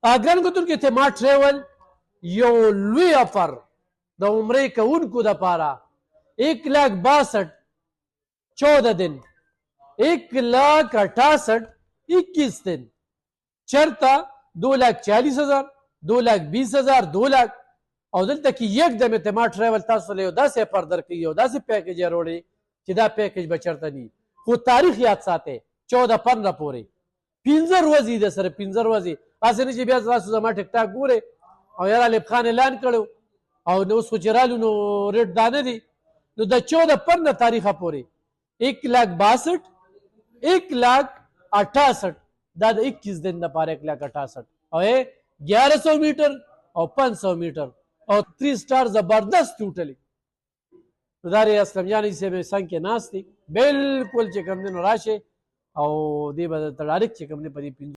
ګران کتونکو تیما ټریول یو لوی افر د عمرې کوونکو دپاره 1,62,14 दिन 1,68,21 दिन چرته 2,40,000 2,20,000 2 लाख او دلته کې یکدم اعتما ټریول تاسو له یو داسې افر درکوي یو داسې پیکیج یې راوړي چې دا پیکیج به چرته ني خو تاریخ یاد ساتئ 14-15 پورې 15 ورځې د سره 15 ورځې هسې نه چې بیا تاسو زما ټیک ټاک ګورئ او یار الف خان اعلان کړو او نو اوس خو چې رالو نو ریټ دا نه دی نو د 14-15 تاریخه پورې 1,62,000 1,68,000 دا د 21 दिन دپاره 1,68,000 او 1100 میټر او 500 میټر او 3 سټار زبردست ټوټلی نو دا رې اسلم جان صاحب څنګ کې ناست دی بالکل چې کوم دی نو راشئ او دې به درته ډایرکټ چې کوم دی په دې